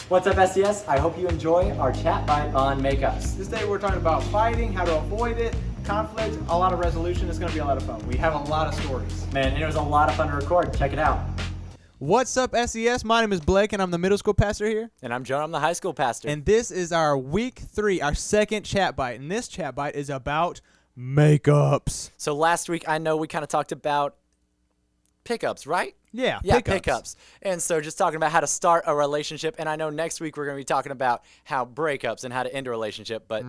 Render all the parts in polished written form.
What's up, SCS? I hope you enjoy our Chat Byte on makeups. This day we're talking about fighting, how to avoid it, conflict, a lot of resolution. It's going to be a lot of fun. We have a lot of stories. Man, and it was a lot of fun to record. Check it out. What's up, SCS? My name is Blake, and I'm the middle school pastor here. And I'm Jonah. I'm the high school pastor. And this is our week 3, our second Chat Byte. And this Chat Byte is about makeups. So last week, I know we kind of talked about pickups, right? Yeah, pickups. And so just talking about how to start a relationship. And I know next week we're going to be talking about how breakups and how to end a relationship. But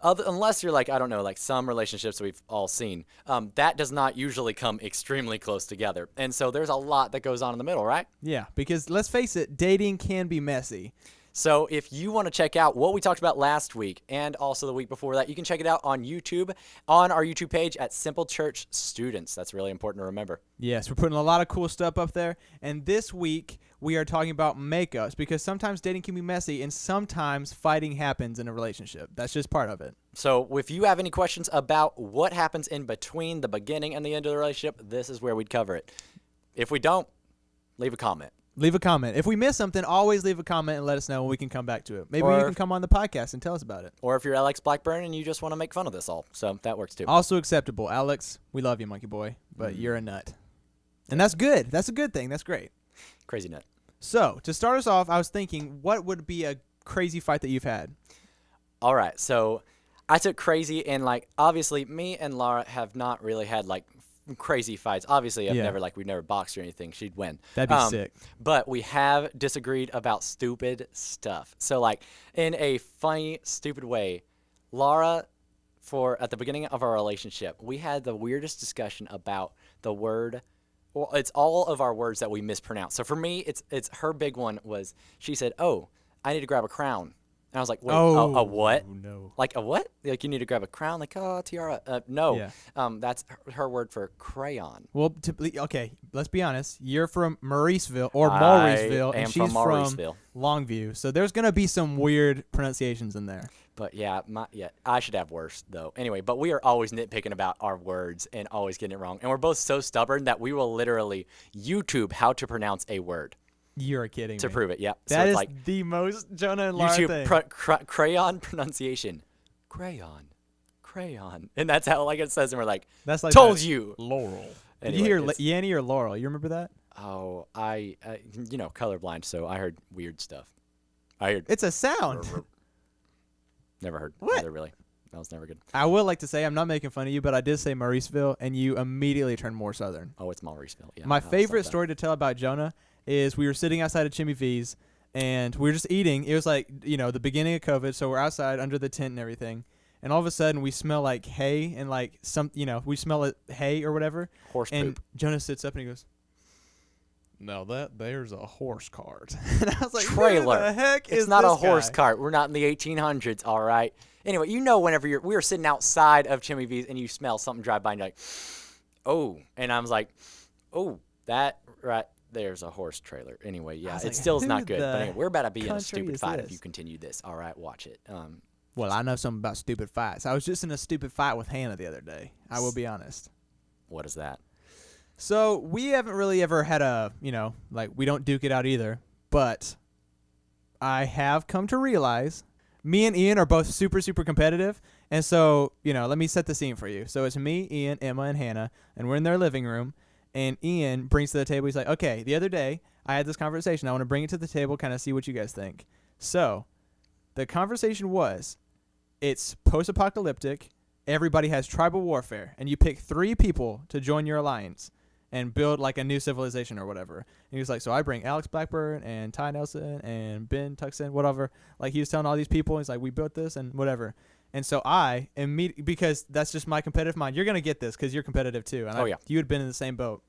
unless you're like, I don't know, like some relationships we've all seen, that does not usually come extremely close together. And so there's a lot that goes on in the middle, right? Yeah, because let's face it, dating can be messy. So if you want to check out what we talked about last week and also the week before that, you can check it out on YouTube, on our YouTube page at Simple Church Students. That's really important to remember. Yes, we're putting a lot of cool stuff up there. And this week, we are talking about makeups because sometimes dating can be messy and sometimes fighting happens in a relationship. That's just part of it. So if you have any questions about what happens in between the beginning and the end of the relationship, this is where we'd cover it. If we don't, leave a comment. Leave a comment. If we miss something, always leave a comment and let us know and we can come back to it. Maybe you can come on the podcast and tell us about it. Or if you're Alex Blackburn and you just want to make fun of this all. So that works too. Also acceptable. Alex, we love you, monkey boy, but you're a nut. And that's good. That's a good thing. That's great. Crazy nut. So to start us off, I was thinking, what would be a crazy fight that you've had? All right. So I took crazy and like, obviously me and Laura have not really had like crazy fights. Obviously, we've never boxed or anything. She'd win. That'd be sick. But we have disagreed about stupid stuff. So, like, in a funny, stupid way, Laura, at the beginning of our relationship, we had the weirdest discussion about the word. Well, it's all of our words that we mispronounce. So for me, it's her big one was she said, "Oh, I need to grab a crown." And I was like, wait, a what? No. Like a what? Like you need to grab a crown? Like, tiara? No. Yeah. That's her word for crayon. Well, okay, let's be honest. You're from Mauriceville or Mauriceville, and she's from Longview. So there's going to be some weird pronunciations in there. But I should have worse, though. Anyway, but we are always nitpicking about our words and always getting it wrong. And we're both so stubborn that we will literally YouTube how to pronounce a word. You're kidding me. To prove it, yeah. That is like the most Jonah and Laura thing. YouTube crayon pronunciation. Crayon. And that's how like it says, and we're like, that's like told you. Laurel. Anyway, did you hear Yanny or Laurel? You remember that? Oh, I colorblind, so I heard weird stuff. It's a sound. Never heard. What? Either, really. That was never good. I would like to say, I'm not making fun of you, but I did say Mauriceville, and you immediately turned more southern. Oh, it's Mauriceville. Yeah. My favorite story to tell about Jonah is we were sitting outside of Jimmy V's, and we were just eating. It was like, the beginning of COVID, so we're outside under the tent and everything. And all of a sudden, we smell like hay and like we smell like hay or whatever. Horse and poop. Jonah sits up and he goes, "Now there's a horse cart." And I was like, trailer. Who the heck is it's not this a horse guy? cart. We're not in the 1800s, all right? Anyway, whenever we were sitting outside of Jimmy V's and you smell something drive by and you're like, oh. And I was like, oh, that right there's a horse trailer. Anyway, yeah, it still is not good. But anyway, we're about to be in a stupid fight if you continue this. All right, watch it. Well, I know something about stupid fights. I was just in a stupid fight with Hannah the other day. I will be honest. What is that? So we haven't really ever had we don't duke it out either. But I have come to realize me and Ian are both super, super competitive. And so, let me set the scene for you. So it's me, Ian, Emma, and Hannah, and we're in their living room. And Ian brings to the table, he's like, okay, the other day I had this conversation. I want to bring it to the table, kind of see what you guys think. So the conversation was, it's post-apocalyptic. Everybody has tribal warfare. And you pick 3 people to join your alliance and build like a new civilization or whatever. And he was like, so I bring Alex Blackburn and Ty Nelson and Ben Tuxon, whatever. Like he was telling all these people, he's like, we built this and whatever. And so I immediately, because that's just my competitive mind. You're going to get this because you're competitive too. And you had been in the same boat.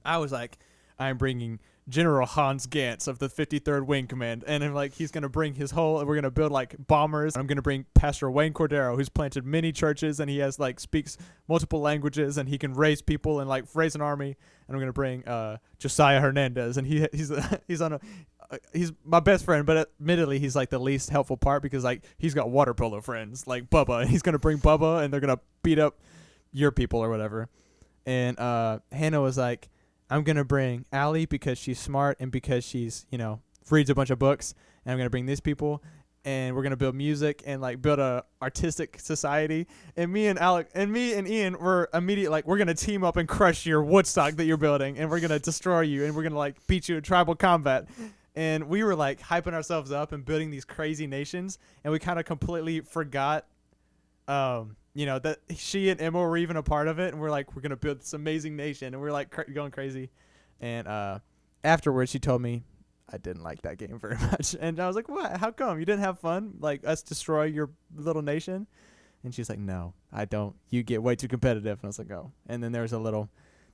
I was like, I'm bringing General Hans Gantz of the 53rd Wing Command. And I'm like, he's going to bring we're going to build like bombers. I'm going to bring Pastor Wayne Cordero, who's planted many churches and he has speaks multiple languages and he can raise people and raise an army. And I'm going to bring Josiah Hernandez. And he's my best friend, but admittedly he's like the least helpful part because he's got water polo friends like Bubba, and he's gonna bring Bubba, and they're gonna beat up your people or whatever. And Hannah was like, I'm gonna bring Allie because she's smart and because she's reads a bunch of books, and I'm gonna bring these people, and we're gonna build music and like build a artistic society. And me and Ian were immediate like, we're gonna team up and crush your Woodstock that you're building, and we're gonna destroy you, and we're gonna like beat you in tribal combat. And we were like hyping ourselves up and building these crazy nations, and we kind of completely forgot, that she and Emma were even a part of it. And we're like, we're gonna build this amazing nation, and we're like going crazy. And afterwards, she told me I didn't like that game very much, and I was like, what? How come? You didn't have fun? Like us destroy your little nation? And she's like, no, I don't. You get way too competitive. And I was like, oh. And then there's a little.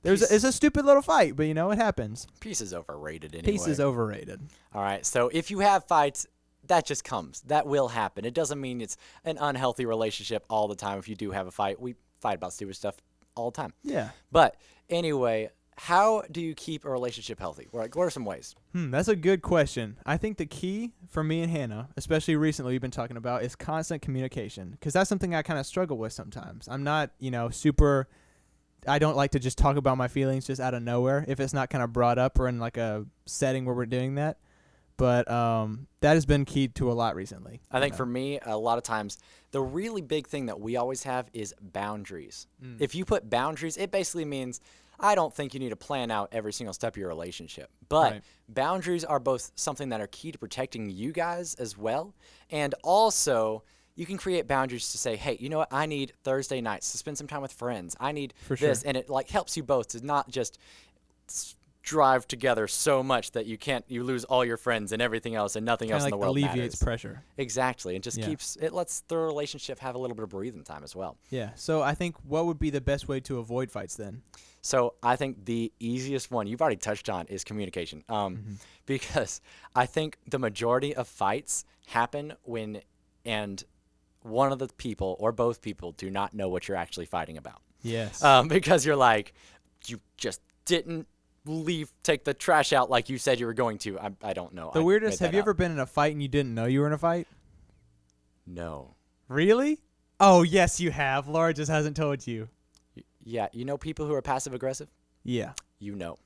It's a stupid little fight, but it happens. Peace is overrated anyway. Peace is overrated. All right, so if you have fights, that just comes. That will happen. It doesn't mean it's an unhealthy relationship all the time. If you do have a fight, we fight about stupid stuff all the time. Yeah. But anyway, how do you keep a relationship healthy? What are some ways? That's a good question. I think the key for me and Hannah, especially recently we've been talking about, is constant communication, because that's something I kind of struggle with sometimes. I'm not, super... I don't like to just talk about my feelings just out of nowhere if it's not kind of brought up or in like a setting where we're doing that. But that has been key to a lot recently. I think for me, a lot of times, the really big thing that we always have is boundaries. If you put boundaries, it basically means I don't think you need to plan out every single step of your relationship. But boundaries are both something that are key to protecting you guys as well. And also, you can create boundaries to say, hey, you know what? I need Thursday nights to spend some time with friends. I need this. And it like helps you both to not just drive together so much that you lose all your friends and everything else and nothing else in the world alleviates matters. pressure. Exactly. And just lets the relationship have a little bit of breathing time as well. Yeah. So I think what would be the best way to avoid fights then? So I think the easiest one you've already touched on is communication. Because I think the majority of fights happen when one of the people or both people do not know what you're actually fighting about. Yes. Because you're like, you just didn't take the trash out like you said you were going to. I don't know. The weirdest, have you ever been in a fight and you didn't know you were in a fight? No. Really? Oh, yes, you have. Laura just hasn't told you. Yeah. You know people who are passive aggressive? Yeah. You know.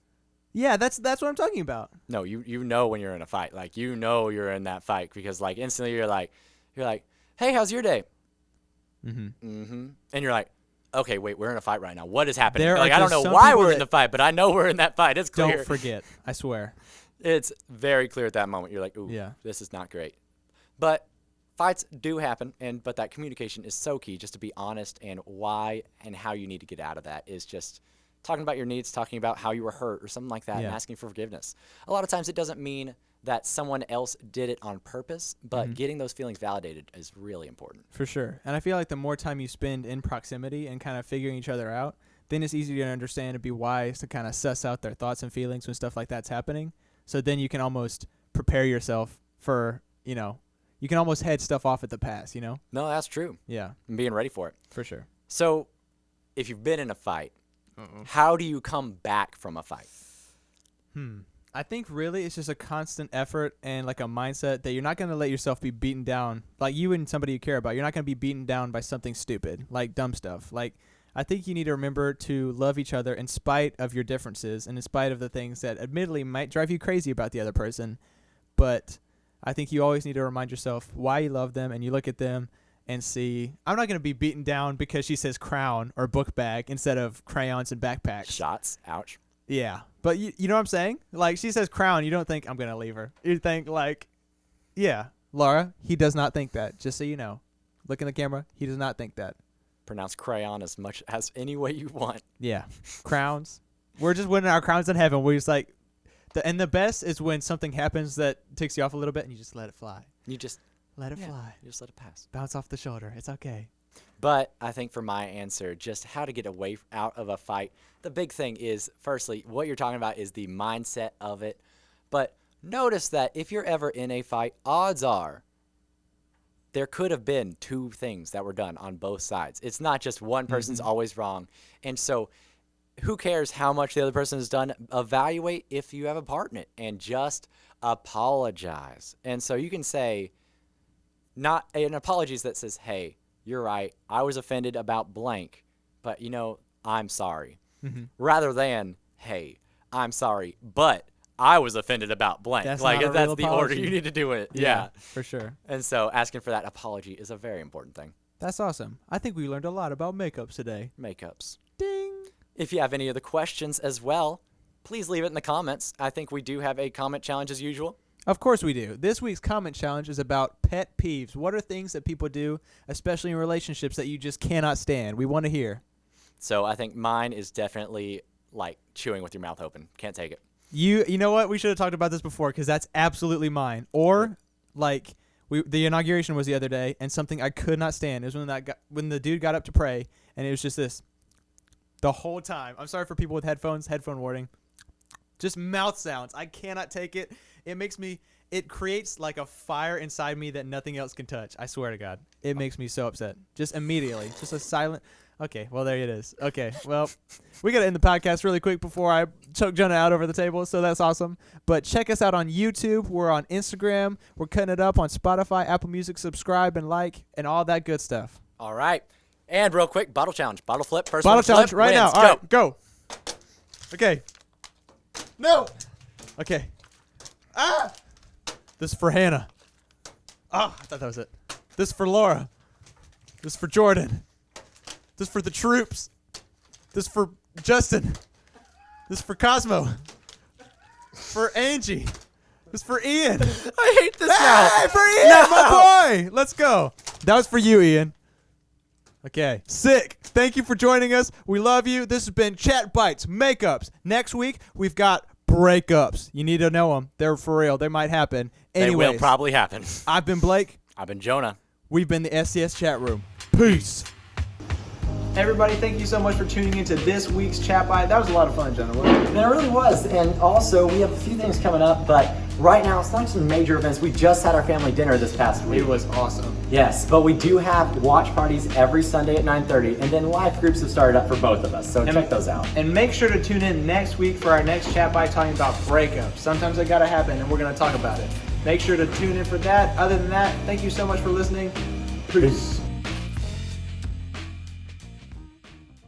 Yeah, that's what I'm talking about. No, you know when you're in a fight. Like, you're in that fight because like instantly you're like, hey, how's your day? And you're like, okay, wait, we're in a fight right now. What is happening? Like, I don't know why we're in the fight, but I know we're in that fight. It's clear. Don't forget. I swear. It's very clear at that moment. You're like, ooh, this is not great. But fights do happen, but that communication is so key, just to be honest, and why and how you need to get out of that is just talking about your needs, talking about how you were hurt or something like that, and asking for forgiveness. A lot of times it doesn't mean that someone else did it on purpose, but getting those feelings validated is really important. For sure. And I feel like the more time you spend in proximity and kind of figuring each other out, then it's easier to understand and be wise to kind of suss out their thoughts and feelings when stuff like that's happening. So then you can almost prepare yourself for, you can almost head stuff off at the pass, No, that's true. Yeah. And being ready for it. For sure. So if you've been in a fight, how do you come back from a fight? I think really it's just a constant effort and like a mindset that you're not going to let yourself be beaten down. Like you and somebody you care about, you're not going to be beaten down by something stupid, like dumb stuff. Like I think you need to remember to love each other in spite of your differences and in spite of the things that admittedly might drive you crazy about the other person. But I think you always need to remind yourself why you love them, and you look at them and see, I'm not going to be beaten down because she says crown or book bag instead of crayons and backpacks. Shots. Ouch. Yeah. But you know what I'm saying? Like, she says crown, you don't think I'm going to leave her. You think like, yeah, Laura, he does not think that, just so you know. Look in the camera. He does not think that. Pronounce crayon as much as any way you want. Yeah. Crowns. We're just winning our crowns in heaven. We're just like, and the best is when something happens that takes you off a little bit and you just let it fly. You just let it fly. You just let it pass. Bounce off the shoulder. It's okay. But I think for my answer, just how to get out of a fight, the big thing is, firstly, what you're talking about is the mindset of it. But notice that if you're ever in a fight, odds are there could have been two things that were done on both sides. It's not just one person's always wrong. And so who cares how much the other person has done? Evaluate if you have a part in it and just apologize. And so you can say, not an apology that says, hey, you're right, I was offended about blank, but I'm sorry. Rather than, hey, I'm sorry, but I was offended about blank. That's like, not if a that's real the order apology. you need to do it. Yeah. for sure. And so asking for that apology is a very important thing. That's awesome. I think we learned a lot about makeups today. Makeups. Ding. If you have any other questions as well, please leave it in the comments. I think we do have a comment challenge as usual. Of course we do. This week's comment challenge is about pet peeves. What are things that people do, especially in relationships, that you just cannot stand? We want to hear. So I think mine is definitely like chewing with your mouth open. Can't take it. You know what? We should have talked about this before because that's absolutely mine. Or like the inauguration was the other day, and something I could not stand is when the dude got up to pray, and it was just this the whole time. I'm sorry for people with headphones. Headphone warning. Just mouth sounds. I cannot take it. It creates like a fire inside me that nothing else can touch. I swear to God. It makes me so upset. Just immediately. Just a silent. Okay, well, there it is. Okay, well, we got to end the podcast really quick before I choke Jonah out over the table, so that's awesome. But check us out on YouTube. We're on Instagram. We're cutting it up on Spotify, Apple Music. Subscribe and like and all that good stuff. All right. And real quick, bottle challenge. Bottle flip. First Bottle one to challenge flip right wins. now. All right, go. Okay. No. Okay. Ah. This is for Hannah. Ah, I thought that was it. This is for Laura. This is for Jordan. This is for the troops. This is for Justin. This is for Cosmo. For Angie. This is for Ian. I hate this now. Hey, for Ian, my boy. Let's go. That was for you, Ian. Okay. Sick. Thank you for joining us. We love you. This has been Chat Bytes Makeups. Next week, we've got breakups. You need to know them. They're for real. They might happen. Anyways, They will probably happen. I've been Blake. I've been Jonah. We've been the SCS Chat Room. Peace. Everybody, thank you so much for tuning into this week's Chat Byte. That was a lot of fun, Jonah, wasn't it? And it really was. And also, we have a few things coming up, but right now, it's not some major events. We just had our family dinner this past week. It was awesome. Yes, but we do have watch parties every Sunday at 9:30, and then live groups have started up for both of us, so check those out. And make sure to tune in next week for our next Chat Byte talking about breakups. Sometimes they gotta happen, and we're gonna talk about it. Make sure to tune in for that. Other than that, thank you so much for listening. Peace.